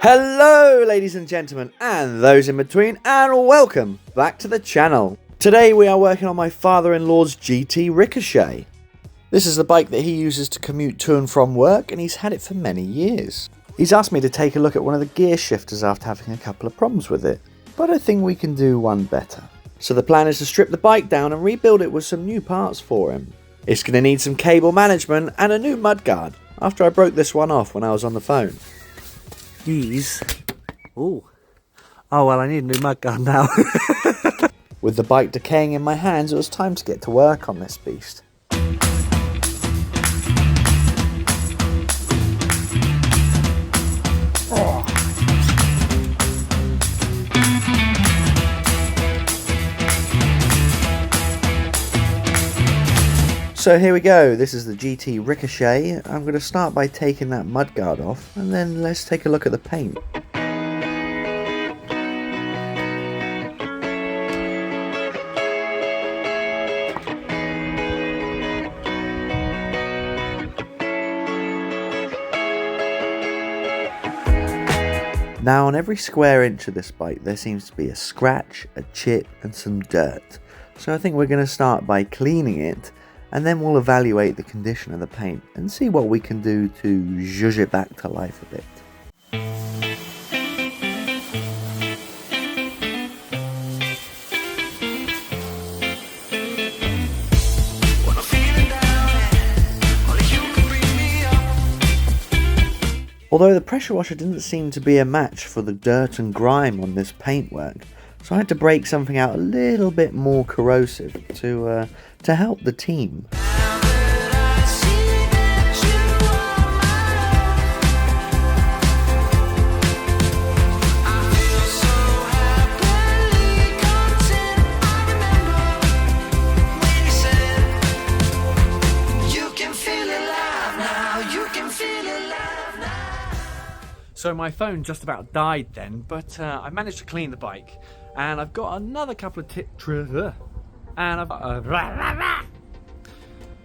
Hello ladies and gentlemen and those in between, and welcome back to the channel. Today we are working on my father-in-law's GT Ricochet. This is the bike that he uses to commute to and from work, and he's had it for many years. He's asked me to take a look at one of the gear shifters after having a couple of problems with it, but I think we can do one better. So the plan is to strip the bike down and rebuild it with some new parts for him. It's going to need some cable management and a new mudguard after I broke this one off when I was on the phone. Oh well, I need a new mudguard now. With the bike decaying in my hands, it was time to get to work on this beast. So here we go, this is the GT Ricochet. I'm going to start by taking that mudguard off, and then let's take a look at the paint. Now on every square inch of this bike there seems to be a scratch, a chip and some dirt. So I think we're going to start by cleaning it, and then we'll evaluate the condition of the paint and see what we can do to zhuzh it back to life a bit. Although the pressure washer didn't seem to be a match for the dirt and grime on this paintwork, so I had to break something out a little bit more corrosive to help the team. So my phone just about died then, but I managed to clean the bike, and I've got another couple of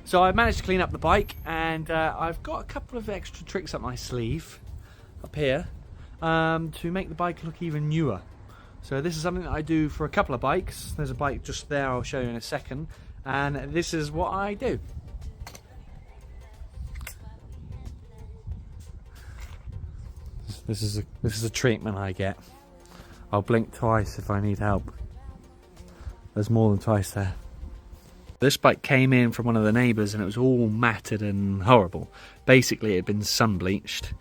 So I managed to clean up the bike, and I've got a couple of extra tricks up my sleeve, up here, to make the bike look even newer. So this is something that I do for a couple of bikes. There's a bike just there, I'll show you in a second, and this is what I do. This is a treatment I get. I'll blink twice if I need help. There's more than twice there. This bike came in from one of the neighbours and it was all matted and horrible. Basically it had been sun bleached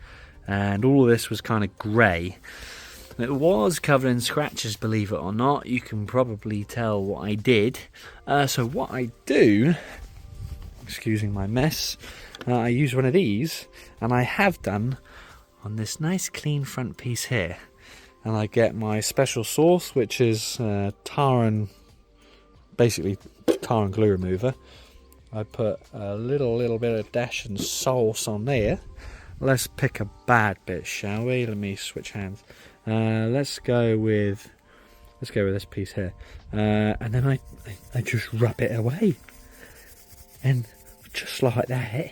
and all of this was kind of grey. It was covered in scratches, believe it or not. You can probably tell what I did. So what I do, excusing my mess, I use one of these, and I have done on this nice clean front piece here, and I get my special sauce, which is basically tar and glue remover. I put a little bit of dash and sauce on there. Let's pick a bad bit, shall we? Let me switch hands. Let's go with this piece here, and then I just rub it away, and just like that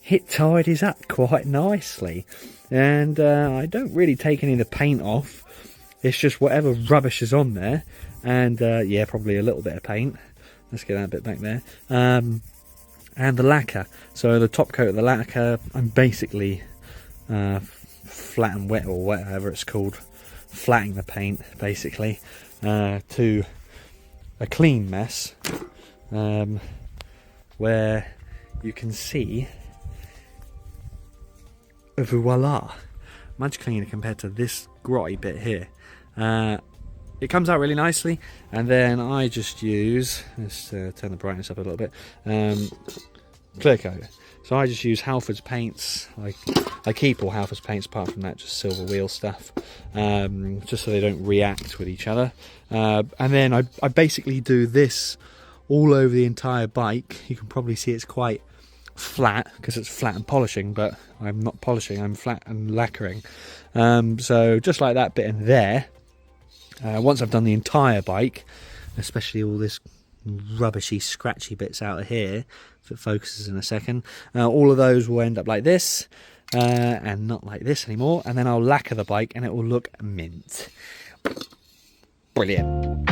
it tidies up quite nicely. And I don't really take any of the paint off, it's just whatever rubbish is on there, and yeah, probably a little bit of paint. Let's get that bit back there, and the lacquer. So the top coat of the lacquer, I'm basically flat and wet, or whatever it's called, flatting the paint basically to a clean mess, where you can see, voila, much cleaner compared to this grotty bit here. It comes out really nicely, and then I just use, let's turn the brightness up a little bit, clear coat. So I just use Halford's paints. I keep all Halford's paints apart from that, just silver wheel stuff, just so they don't react with each other. And then I basically do this all over the entire bike. You can probably see it's quite flat because it's flat and polishing, but I'm not polishing, I'm flat and lacquering. So just like that bit in there, once I've done the entire bike, especially all this rubbishy scratchy bits out of here, if it focuses in a second, all of those will end up like this, and not like this anymore, and then I'll lacquer the bike and it will look mint. Brilliant.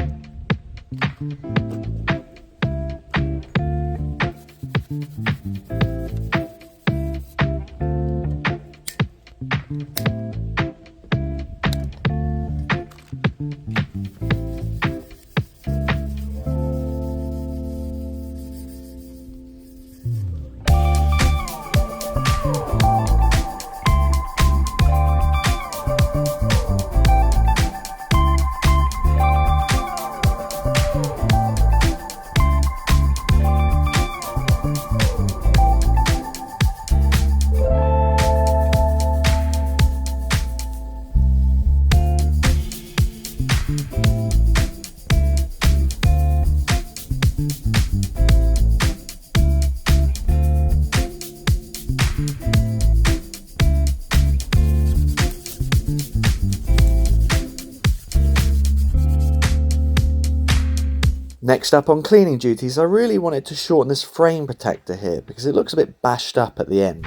Next up on cleaning duties, I really wanted to shorten this frame protector here because it looks a bit bashed up at the end.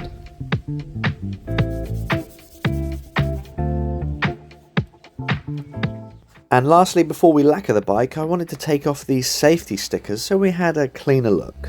And lastly, before we lacquer the bike, I wanted to take off these safety stickers so we had a cleaner look.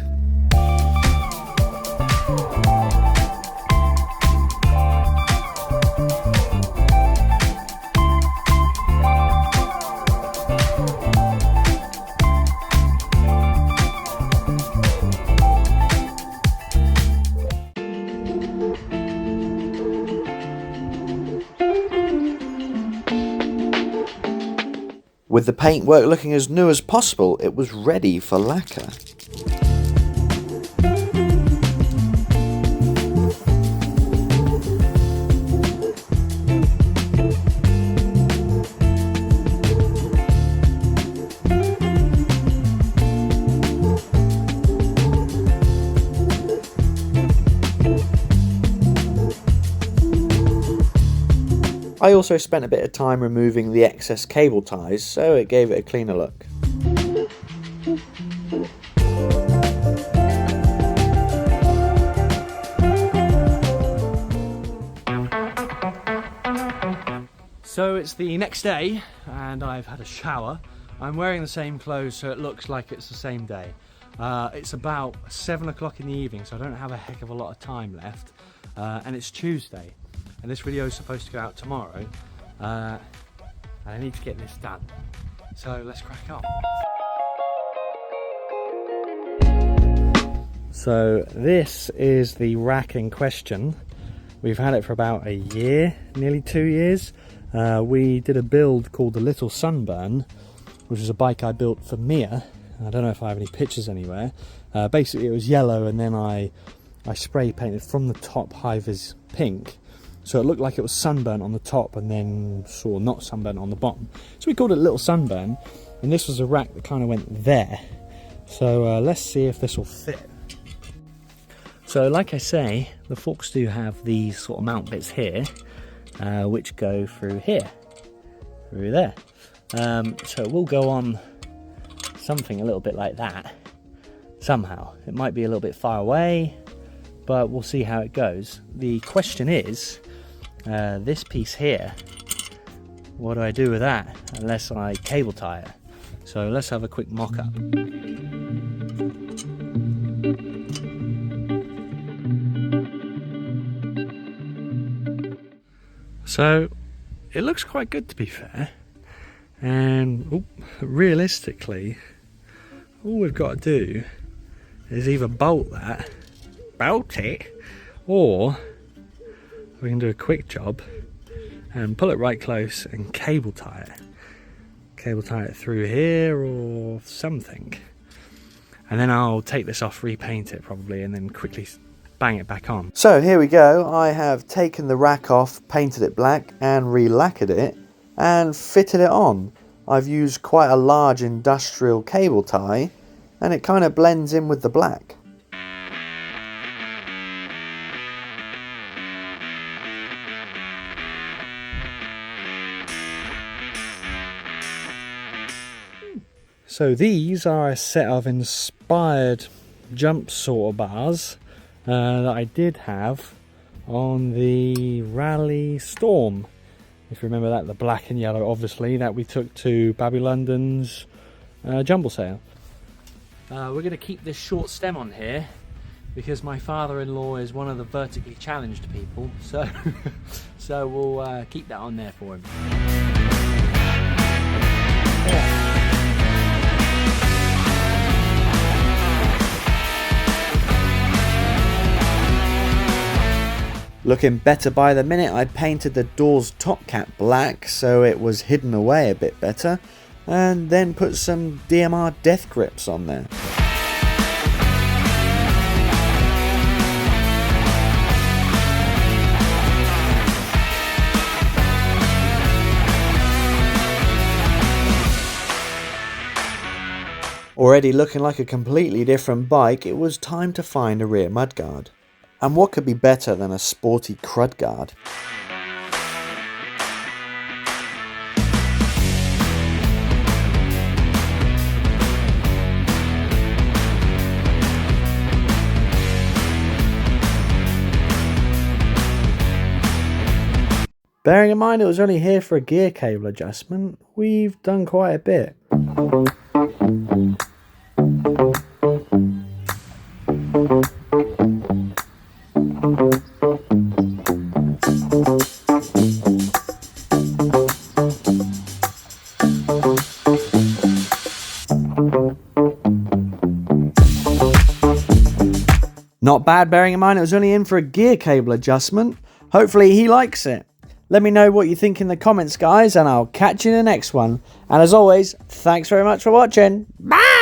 With the paintwork looking as new as possible, it was ready for lacquer. I also spent a bit of time removing the excess cable ties, so it gave it a cleaner look. So it's the next day and I've had a shower. I'm wearing the same clothes so it looks like it's the same day. It's about 7 o'clock in the evening, so I don't have a heck of a lot of time left, and it's Tuesday. And this video is supposed to go out tomorrow, and I need to get this done. So let's crack on. So this is the rack in question. We've had it for about a year, nearly 2 years. We did a build called the Little Sunburn, which is a bike I built for Mia. I don't know if I have any pictures anywhere. Basically it was yellow and then I spray painted from the top high-vis pink. So it looked like it was sunburnt on the top and then sort of not sunburnt on the bottom. So we called it Little Sunburn, and this was a rack that kind of went there. So let's see if this will fit. So like I say, the forks do have these sort of mount bits here, which go through here, through there. So we'll go on something a little bit like that, somehow. It might be a little bit far away, but we'll see how it goes. The question is, this piece here, what do I do with that unless I cable tie it? So let's have a quick mock-up. So it looks quite good, to be fair, and realistically all we've got to do is either bolt it, or we can do a quick job and pull it right close and cable tie it through here or something, and then I'll take this off, repaint it probably, and then quickly bang it back on. So here we go. I have taken the rack off, painted it black and re-lacquered it and fitted it on. I've used quite a large industrial cable tie and it kind of blends in with the black. So these are a set of inspired jump saw bars that I did have on the Rally Storm. If you remember that, the black and yellow, obviously, that we took to Babby London's jumble sale. We're going to keep this short stem on here because my father-in-law is one of the vertically challenged people, so so we'll keep that on there for him. Looking better by the minute. I painted the door's top cap black so it was hidden away a bit better, and then put some DMR death grips on there. Already looking like a completely different bike, it was time to find a rear mudguard. And what could be better than a sporty crud guard? Bearing in mind it was only here for a gear cable adjustment, we've done quite a bit. Not bad, bearing in mind it was only in for a gear cable adjustment. Hopefully he likes it. Let me know what you think in the comments, guys, and I'll catch you in the next one. And as always, thanks very much for watching. Bye!